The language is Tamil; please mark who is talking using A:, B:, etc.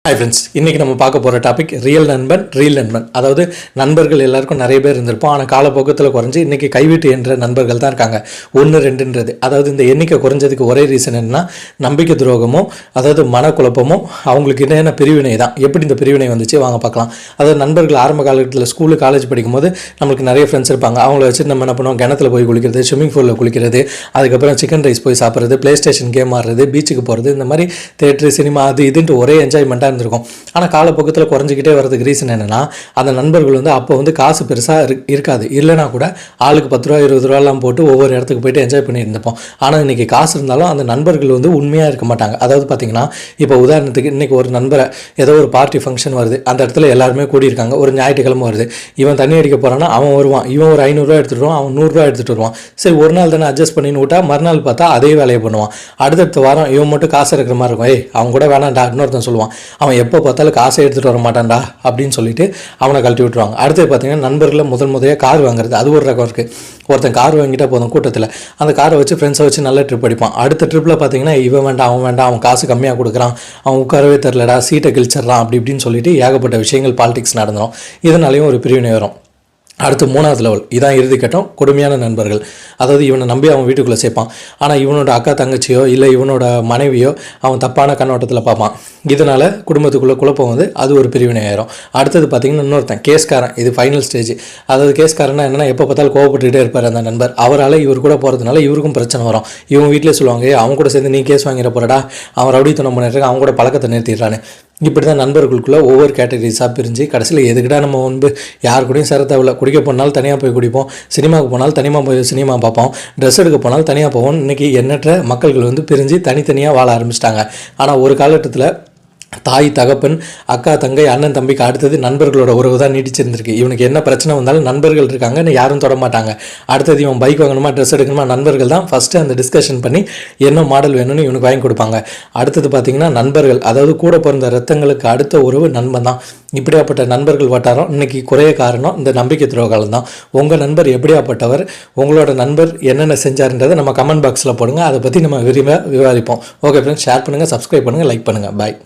A: ஹாய் ஃப்ரெண்ட்ஸ், இன்றைக்கி நம்ம பார்க்க போகிற டாபிக் ரியல் நண்பன். அதாவது நண்பர்கள் எல்லாருக்கும் நிறைய பேர் இருந்திருப்போம். ஆனால் காலப்போக்கத்தில் குறைஞ்சி இன்றைக்கி கைவிட்டு என்ற நண்பர்கள் தான் இருக்காங்க. 1-2ன்றது. அதாவது இந்த எண்ணிக்கை குறைஞ்சதுக்கு ஒரே ரீசன் என்னன்னா, நம்பிக்கை துரோகமும் அதாவது மனக்குழப்பமும் அவங்களுக்கு என்னென்ன பிரிவினை தான். எப்படி இந்த பிரிவினை வந்துச்சு வாங்க பார்க்கலாம். அதாவது நண்பர்கள் ஆரம்ப காலகட்டத்தில் ஸ்கூலு காலேஜ் படிக்கும்போது நம்மளுக்கு நிறைய ஃப்ரெண்ட்ஸ் இருப்பாங்க. அவங்கள வச்சு நம்ம என்ன பண்ணுவோம், கிணத்துல போய் குளிக்கிறது, ஸ்விம்மிங் பூலில் குளிக்கிறது, அதுக்கப்புறம் சிக்கன் ரைஸ் போய் சாப்பிட்றது, ப்ளே ஸ்டேஷன் கேம் ஆடுறது, பீச்சுக்கு போகிறது, இந்த மாதிரி தேட்டரு சினிமா அது இதுன்ட்டு ஒரே என்ஜாய்மெண்ட்டாக இருந்திருக்கும். ஆனால் காலப்போக்கத்தில் குறைஞ்சிக்கிட்டே வரதுக்கு ரீசன் என்னென்னா, அந்த நண்பர்கள் அப்போ காசு பெருசாக இருக்காது. இல்லைனா கூட ஆளுக்கு 10 ரூபா 20 ரூபாலாம் போட்டு ஒவ்வொரு இடத்துக்கு போய்ட்டு என்ஜாய் பண்ணிட்டு இருந்தப்போம். ஆனால் இன்றைக்கி காசு இருந்தாலும் அந்த நண்பர்கள் உண்மையாக இருக்க மாட்டாங்க. அதாவது பார்த்திங்கன்னா, இப்போ உதாரணத்துக்கு இன்றைக்கி ஒரு நண்பரை ஏதோ ஒரு பார்ட்டி ஃபங்க்ஷன் வருது, அந்த இடத்துல எல்லாருமே கூடியிருக்காங்க, ஒரு ஞாயிற்றுக்கிழமை வருது, இவன் தண்ணி அடிக்க போகிறான்னா அவன் வருவான், இவன் ஒரு 500 ரூபா எடுத்துகிட்டு வருவான், அவன் 100 ரூபா எடுத்துகிட்டு வருவான். சரி, ஒரு நாள் தானே அட்ஜஸ்ட் பண்ணின்னு விட்டா மறுநாள் பார்த்தா அதே வேலையை பண்ணுவான். அடுத்தடுத்த வாரம் இவன் மட்டும் காசு இருக்கிற மாதிரி இருக்கும். அவன் கூட வேணாண்டா இன்னொருத்தன் சொல்லுவான், அவன் எப்போ பார்த்தாலும் காசை எடுத்துகிட்டு வர மாட்டான்டா அப்படின்னு சொல்லிட்டு அவனை கழட்டி விட்டுருவாங்க. அடுத்து பார்த்தீங்கன்னா, நண்பர்களை முதையாக கார் வாங்குறது, அது ஒரு ரகம் இருக்குது. ஒருத்தன் கார் வாங்கிட்டா போதும், கூட்டத்தில் அந்த காரை வச்சு ஃப்ரெண்ட்ஸை வச்சு நல்ல ட்ரிப் அடிப்பான். அடுத்த ட்ரிப்பில் பார்த்தீங்கன்னா, இவன் வேண்டாம் அவன் வேண்டாம், அவன் காசு கம்மியாக கொடுக்குறான், அவன் உட்காரவே தெரிலடா, சீட்டை கிழிச்சிட்றான், அப்படி இப்படின்னு சொல்லிட்டு ஏகப்பட்ட விஷயங்கள் பாலிடிக்ஸ் நடந்துடும். இதனாலையும் ஒரு பிரிவினை வரும். அடுத்து 3வது லெவல், இதான் இறுதி கட்டம், கொடுமையான நண்பர்கள். அதாவது இவனை நம்பி அவன் வீட்டுக்குள்ளே சேர்ப்பான். ஆனால் இவனோட அக்கா தங்கச்சியோ இல்லை இவனோட மனைவியோ அவன் தப்பான கண்ணோட்டத்தில் பார்ப்பான். இதனால் குடும்பத்துக்குள்ளே குழப்பம் அது ஒரு பிரிவினை ஆயிரும். அடுத்தது பார்த்திங்கன்னா, இன்னொருத்தன் கேஸ்காரன். இது ஃபைனல் ஸ்டேஜ். அதாவது கேஸ்காரன்னா என்னென்னா, எப்போ பார்த்தாலும் கோவப்பட்டுகிட்டே இருப்பார் அந்த நண்பர். அவரால் இவர் கூட போகிறதுனால இவருக்கும் பிரச்சனை வரும். இவங்க வீட்டிலே சொல்லுவாங்க, அவன் கூட சேர்ந்து நீ கேஸ் வாங்கிட போகிறடா, அவன் ரவுடித்தனம் பண்ணிட்டு அவன் கூட பழக்கத்தை நிறுத்திடுறான்னு. இப்படி தான் நண்பர்களுக்குள்ளே ஒவ்வொரு கேட்டகரிஸாக பிரிஞ்சு கடைசியில் எதுக்கிட்டா நம்ம யார் கூடயும் சேர தேவையில்ல. குடிக்க போனாலும் தனியாக போய் குடிப்போம், சினிமாவுக்கு போனாலும் தனியாக போய் சினிமா பார்ப்போம், ட்ரெஸ் எடுக்க போனாலும் தனியாக போவோம். இன்றைக்கி எண்ணற்ற மக்கள்கள் பிரிஞ்சு தனித்தனியாக வாழ ஆரம்பிச்சிட்டாங்க. ஆனால் ஒரு காலகட்டத்தில் தாய் தகப்பன் அக்கா தங்கை அண்ணன் தம்பிக்கு அடுத்தது நண்பர்களோட உறவு தான் நீடிச்சிருந்திருக்கு. இவனுக்கு என்ன பிரச்சனை வந்தாலும் நண்பர்கள் இருக்காங்க, யாரும் தொட மாட்டாங்க. அடுத்தது இவன் பைக் வாங்கணுமா ட்ரெஸ் எடுக்கணுமா, நண்பர்கள் தான் ஃபஸ்ட்டு அந்த டிஸ்கஷன் பண்ணி என்ன மாடல் வேணும்னு இவனுக்கு வாங்கி கொடுப்பாங்க. அடுத்தது பார்த்திங்கன்னா, நண்பர்கள் அதாவது கூட பிறந்த ரத்தங்களுக்கு அடுத்த உறவு நண்பன் தான். இப்படியாப்பட்ட நண்பர்கள் வட்டாரம் இன்றைக்கி குறைய காரணம் இந்த நம்பிக்கை துரோகம் தான். உங்கள் நண்பர் எப்படியாப்பட்டவர், உங்களோட நண்பர் என்னென்ன செஞ்சாருன்றதை நம்ம கமெண்ட் பாக்ஸில் போடுங்க. அதை பற்றி நம்ம விரிவாக விவாதிப்போம். ஓகே ஃப்ரெண்ட்ஸ், ஷேர் பண்ணுங்கள், சப்ஸ்கிரைப் பண்ணுங்கள், லைக் பண்ணுங்கள். பாய்.